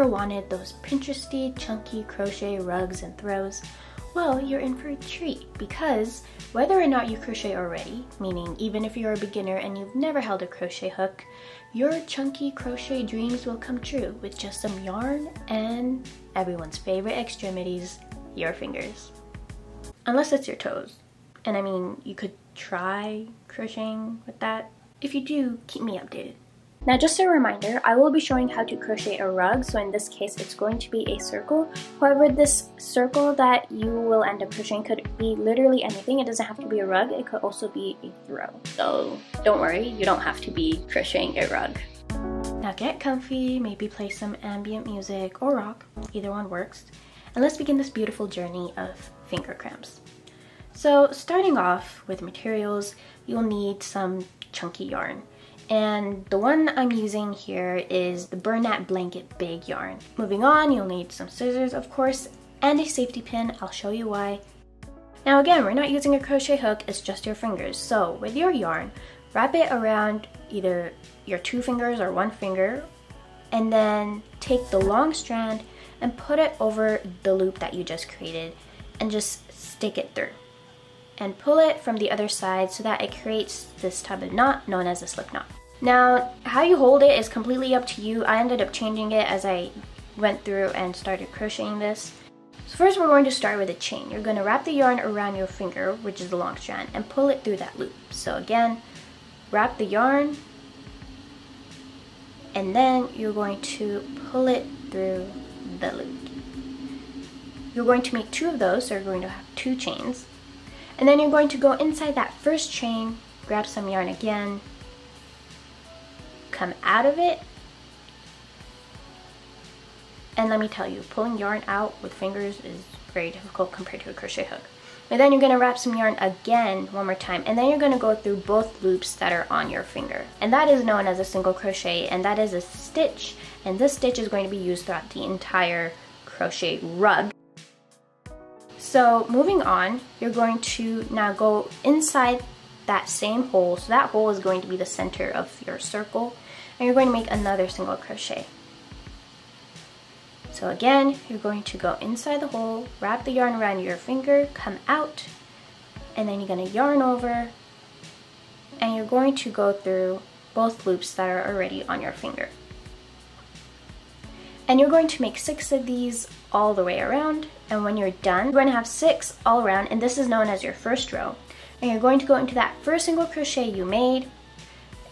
ever wanted those Pinteresty, chunky crochet rugs and throws, well, you're in for a treat, because whether or not you crochet already, meaning even if you're a beginner and you've never held a crochet hook, your chunky crochet dreams will come true with just some yarn and everyone's favorite extremities, your fingers. Unless it's your toes. And I mean, you could try crocheting with that. If you do, keep me updated. Now, just a reminder, I will be showing how to crochet a rug, so in this case it's going to be a circle. However, this circle that you will end up crocheting could be literally anything. It doesn't have to be a rug, it could also be a throw. So don't worry, you don't have to be crocheting a rug. Now get comfy, maybe play some ambient music or rock, either one works, and let's begin this beautiful journey of finger cramps. So starting off with materials, you'll need some chunky yarn. And the one I'm using here is the Bernat Blanket Big yarn. Moving on, you'll need some scissors, of course, and a safety pin. I'll show you why. Now again, we're not using a crochet hook, it's just your fingers. So with your yarn, wrap it around either your 2 fingers or 1 finger, and then take the long strand and put it over the loop that you just created and just stick it through. And pull it from the other side so that it creates this type of knot known as a slip knot. Now, how you hold it is completely up to you. I ended up changing it as I went through and started crocheting this. So first we're going to start with a chain. You're going to wrap the yarn around your finger, which is the long strand, and pull it through that loop. So again, wrap the yarn, and then you're going to pull it through the loop. You're going to make 2 of those, so you're going to have 2 chains. And then you're going to go inside that first chain, grab some yarn again, come out of it, and let me tell you, pulling yarn out with fingers is very difficult compared to a crochet hook. And then you're going to wrap some yarn again one more time, and then you're going to go through both loops that are on your finger. And that is known as a single crochet, and that is a stitch, and this stitch is going to be used throughout the entire crochet rug. So moving on, you're going to now go inside that same hole. So that hole is going to be the center of your circle, and you're going to make another single crochet. So again, you're going to go inside the hole, wrap the yarn around your finger, come out, and then you're going to yarn over, and you're going to go through both loops that are already on your finger. And you're going to make 6 of these all the way around, and when you're done, you're going to have 6 all around, and this is known as your first row. And you're going to go into that first single crochet you made,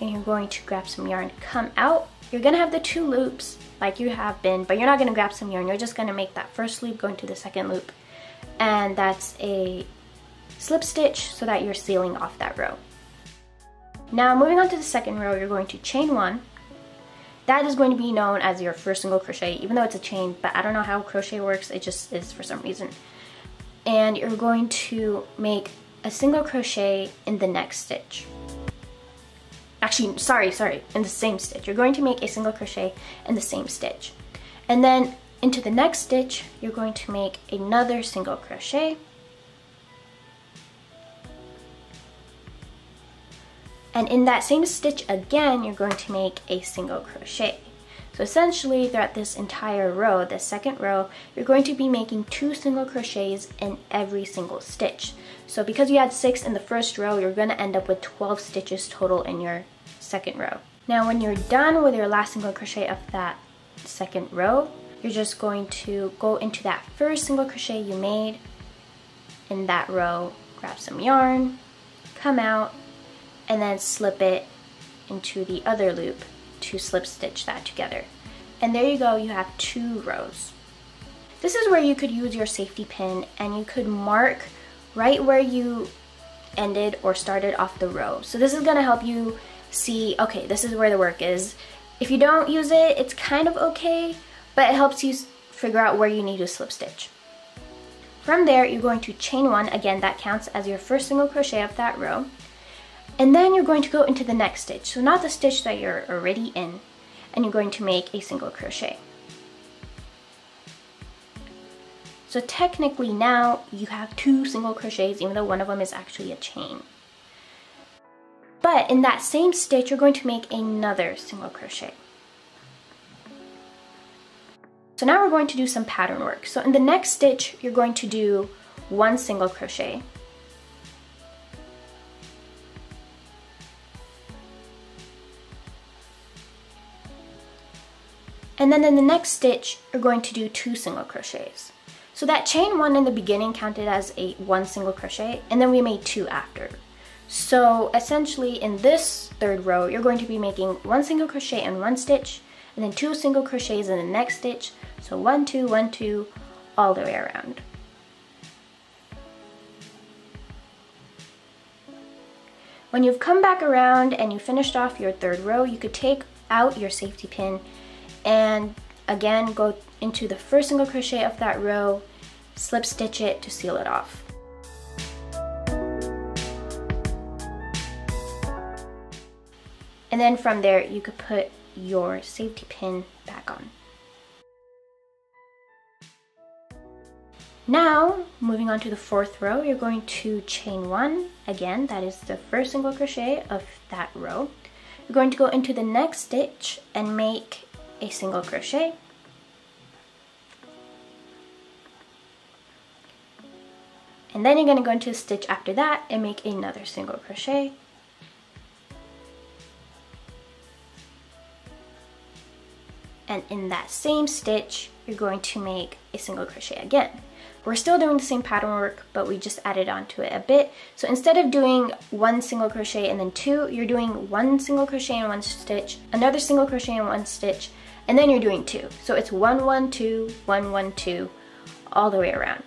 and you're going to grab some yarn, come out. You're going to have the 2 loops like you have been, but you're not going to grab some yarn. You're just going to make that first loop, go into the second loop, and that's a slip stitch so that you're sealing off that row. Now moving on to the second row, you're going to chain 1. That is going to be known as your first single crochet, even though it's a chain, but I don't know how crochet works, it just is for some reason. And you're going to make a single crochet in the next stitch. Actually, sorry, in the same stitch. You're going to make a single crochet in the same stitch. And then into the next stitch, you're going to make another single crochet. And in that same stitch again, you're going to make a single crochet. So essentially throughout this entire row, the second row, you're going to be making 2 single crochets in every single stitch. So because you had 6 in the first row, you're going to end up with 12 stitches total in your second row. Now when you're done with your last single crochet of that second row, you're just going to go into that first single crochet you made in that row, grab some yarn, come out, and then slip it into the other loop to slip stitch that together. And there you go, you have 2 rows. This is where you could use your safety pin and you could mark right where you ended or started off the row. So this is gonna help you see, okay, this is where the work is. If you don't use it, it's kind of okay, but it helps you figure out where you need to slip stitch. From there, you're going to chain 1, again, that counts as your first single crochet of that row. And then you're going to go into the next stitch, so not the stitch that you're already in, and you're going to make a single crochet. So technically now you have 2 single crochets, even though one of them is actually a chain. But in that same stitch, you're going to make another single crochet. So now we're going to do some pattern work. So in the next stitch, you're going to do 1 single crochet. And then in the next stitch, you're going to do 2 single crochets. So that chain 1 in the beginning counted as 1 single crochet, and then we made 2 after. So essentially in this third row, you're going to be making 1 single crochet in 1 stitch, and then 2 single crochets in the next stitch. So 1, 2, 1, 2, all the way around. When you've come back around and you finished off your third row, you could take out your safety pin and again go into the first single crochet of that row, slip stitch it to seal it off. And then from there, you could put your safety pin back on. Now, moving on to the fourth row, you're going to chain 1. Again, that is the first single crochet of that row. You're going to go into the next stitch and make a single crochet. And then you're going to go into a stitch after that and make another single crochet. And in that same stitch, you're going to make a single crochet again. We're still doing the same pattern work, but we just added on to it a bit. So instead of doing 1 single crochet and then 2, you're doing 1 single crochet in 1 stitch, another single crochet in 1 stitch, and then you're doing 2. So it's 1, 1, 2, 1, 1, 2, all the way around.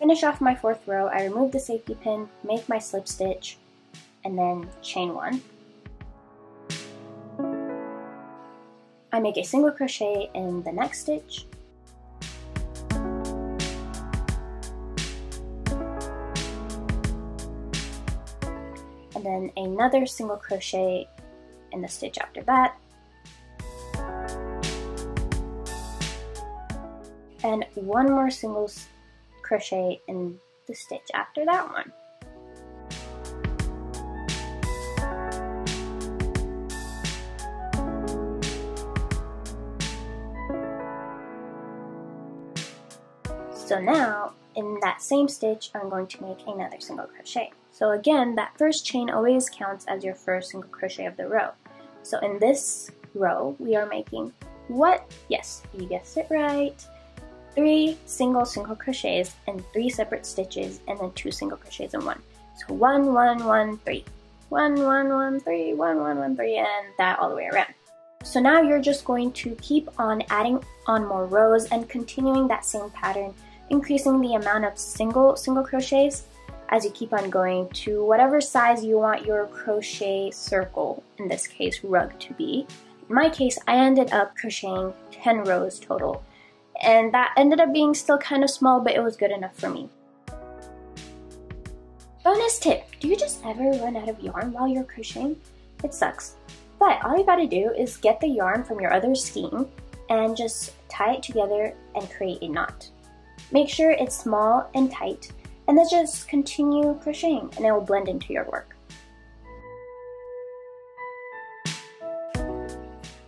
Finish off my fourth row, I remove the safety pin, make my slip stitch, and then chain 1. I make a single crochet in the next stitch. And then another single crochet in the stitch after that. And 1 more single crochet in the stitch after that one. So now, in that same stitch, I'm going to make another single crochet. So again, that first chain always counts as your first single crochet of the row. So in this row, we are making what? Yes, you guessed it right. 3 single crochets in 3 separate stitches, and then 2 single crochets in 1. So 1, 1, 1, 3. 1, 1, 1, 3, 1, 1, 1, 3, and that all the way around. So now you're just going to keep on adding on more rows and continuing that same pattern, increasing the amount of single crochets as you keep on going to whatever size you want your crochet circle, in this case rug, to be. In my case, I ended up crocheting 10 rows total, and that ended up being still kind of small, but it was good enough for me. Bonus tip, do you just ever run out of yarn while you're crocheting? It sucks, but all you gotta do is get the yarn from your other skein and just tie it together and create a knot. Make sure it's small and tight, and then just continue crocheting and it will blend into your work.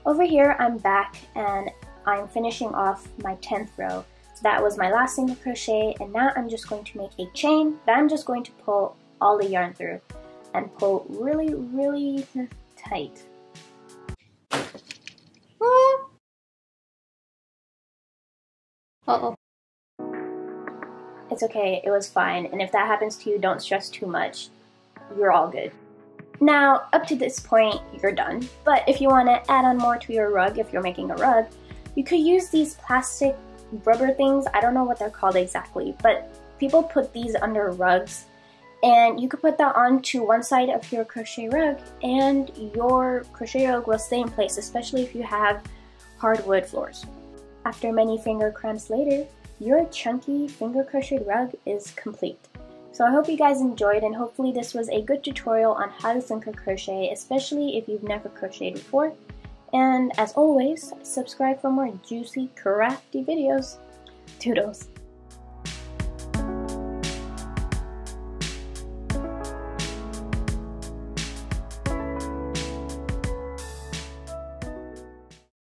Over here, I'm back and I'm finishing off my 10th row. So that was my last single crochet, and now I'm just going to make a chain, but I'm just going to pull all the yarn through and pull really, really tight. Uh-oh. It's okay, it was fine, and if that happens to you, don't stress too much. You're all good. Now, up to this point, you're done. But if you want to add on more to your rug, if you're making a rug, you could use these plastic rubber things. I don't know what they're called exactly, but people put these under rugs, and you could put that onto one side of your crochet rug, and your crochet rug will stay in place, especially if you have hardwood floors. After many finger cramps later, your chunky finger crocheted rug is complete. So I hope you guys enjoyed, and hopefully this was a good tutorial on how to finger crochet, especially if you've never crocheted before. And as always, subscribe for more juicy, crafty videos. Toodles!